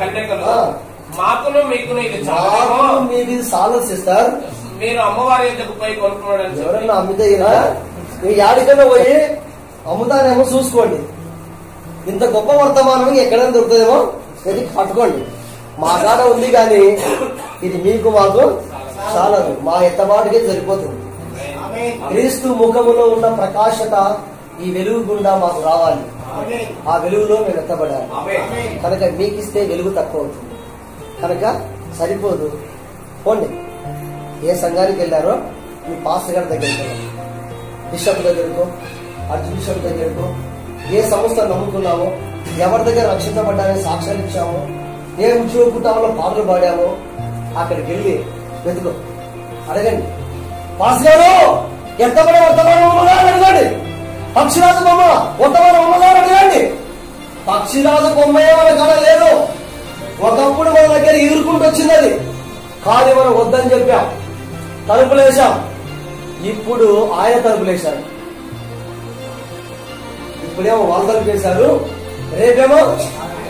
కన్యకలు మాకును మీకును ఇది మీకు సాలదు సిస్టర్. మీరు అమ్మవారి ఎందుకు పోయి కొనుక్కున్నాడు. ఎవరన్నా అమ్మితే యాడికన్నా పోయి అమ్ముతానేమో చూసుకోండి. ఇంత గొప్ప వర్తమానం ఎక్కడైనా దొరుకుతుందేమో ఇది పట్టుకోండి. మా కాడ ఉంది కానీ ఇది మీకు మాకు చాలదు. మా ఎత్తబాటుకే సరిపోతుంది. క్రీస్తు ముఖములో ఉన్న ప్రకాశత ఈ వెలుగు గుండా మాకు రావాలి. ఆ వెలుగులో మేము ఎత్తబడాలి. కనుక మీకు ఇస్తే వెలుగు తక్కువ అవుతుంది. కనుక సరిపోదు. పోండి, ఏ సంఘానికి వెళ్ళారో మీ పాస్టర్ గారి దగ్గరికి వెళ్ళారు, బిషప్ దగ్గరకో, అర్జున్ బిషప్ దగ్గరకో, ఏ సంస్థ నమ్ముకున్నామో, ఎవరి దగ్గర రక్షించబడ్డారని సాక్ష్యాలు ఇచ్చామో, ఏ ఉద్యోగ కుటుంబంలో పాటలు పాడామో అక్కడికి వెళ్ళి వెతుకో, అడగండి. పాస్టర్ గారు ఎంతమంది వర్తమానం ఉన్నదాన్ని అడగండి. పక్షిరాజు బొమ్మ వర్తమానం ఉన్నదాన్ని అడగండి. పక్షిరాజు బొమ్మయే మన కాడ లేదు. ఒకప్పుడు మన దగ్గర ఎదుర్కొంటూ వచ్చింది అది, కానీ మనం వద్దని చెప్పాం, తలుపులేసాం. ఇప్పుడు ఆయన తలుపులేశారు. ఇప్పుడేమో వాళ్ళు తలుపేశారు, రేపేమో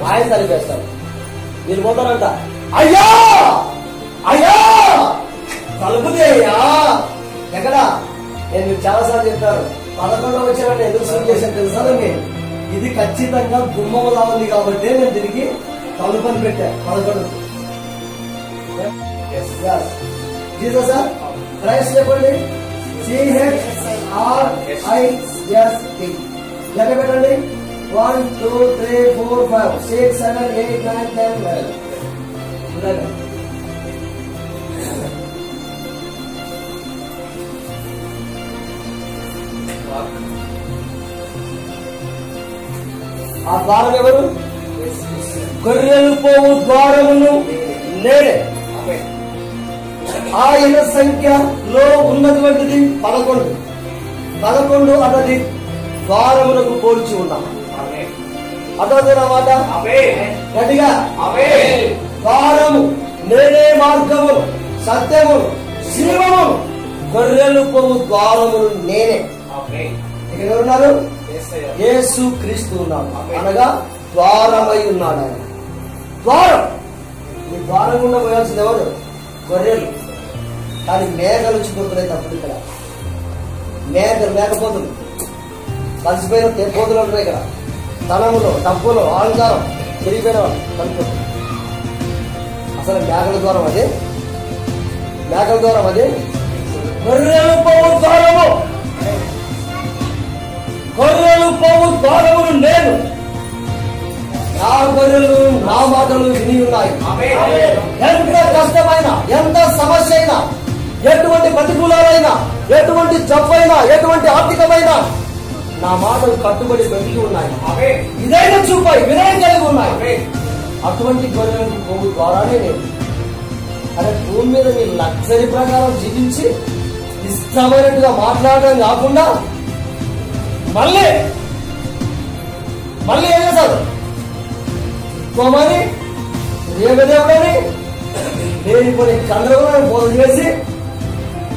ఆయన తలుపేస్తారు. మీరు పోతారంట, అయ్యా అయ్యా తలుపుతే అయ్యా ఎక్కడా. నేను మీకు చాలాసార్లు చెప్పాను, 11వ వచ్చినట్టు ఎందుకు శుభ్రం చేశాను తెలుసా? ఇది ఖచ్చితంగా గుమ్మలా ఉంది కాబట్టి నేను తిరిగి తలుపని పెట్టాను 11. జీసస్ క్రైస్ట్ చెప్పండి, CHRIST లెక్క పెట్టండి. 1 2 3 4 5 6 7 8 9 10 11. ఆ ద్వారం ఎవరు? గొర్రెలు పోవు ద్వారమును నేనే. ఆయన సంఖ్యలో ఉన్నటువంటిది 11. 11 అన్నది ద్వారములకు పోల్చి ఉన్నాం. అదొకమాట గట్టిగా, ద్వారము నేనే, మార్గము సత్యము జీవము, గొర్రెలు పోవు ద్వారములు నేనే. ఇక్కడ ఎవరున్నారు? యేసు క్రీస్తు ఉన్నాడు, అనగా ద్వారమై ఉన్నాడు ఆయన. ద్వారం, ఈ ద్వారం గుండా పోయాల్సింది ఎవరు? గొర్రెలు. కానీ మేకలు చిక్కుతున్నాయి తప్పుడు. ఇక్కడ మేకపోతులు కలిసిపోయిన తెపోతులు ఉంటున్నాయి. ఇక్కడ తనములో డబ్బులో అహంకారం తిరిగిపోయిన కలుపు. అసలు మేకల ద్వారం అది, మేకల ద్వారం అది. గొర్రెలు పోవు ద్వారము, గొర్రెలు పోవు ద్వారమును నేను. నా గొర్రెలు నా మాటలు విని ఉన్నాయి. ఎంత కష్టమైన, ఎంత సమస్య అయినా, ఎటువంటి ప్రతికూలాలైనా, ఎటువంటి జబ్బైనా, ఎటువంటి ఆర్థికమైన నా మాటలు కట్టుబడి పెరిగి ఉన్నాయి. ఇదైనా చూపాయి, వినయం కలిగి ఉన్నాయి. అటువంటి గొర్రెలకు పోవు ద్వారానే నేను. అదే భూమి మీద మీరు లగ్జరీ ప్రకారం జీవించి ఇష్టమైనట్టుగా మాట్లాడడం కాకుండా మళ్ళీ ఏం చేశారు? తోమని రేపదేవుడని లేనిపోయి చంద్రబాబు బోధ చేసి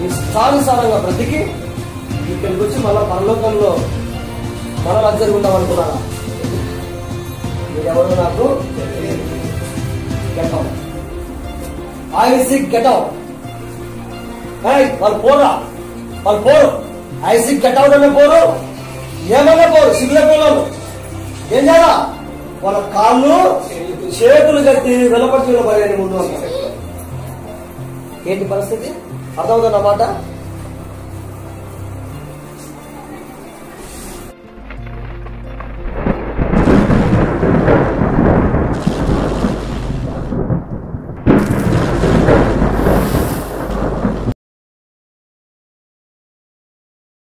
ఇష్టానుసారంగా బ్రతికి ఇక్కడికి వచ్చి మళ్ళా పరలోకంలో మన లగ్జరీ ఉందామనుకున్నారా? మీరెవరు నాకు get out. I sick get out. వాళ్ళు పోరా, వాళ్ళు పోరు. ఐ సిక్ గెట్ అవుట్ అనే పోరు, ఏమన్నా పోరు. సిగ్గుల పిల్లలు ఏం చేయాలా? వాళ్ళ కాళ్ళు చేతులు కట్టి వెలపట్టి నిలబడి ముందు అంటారు. ఏంటి పరిస్థితి? అర్థమవుతుందన్నమాట.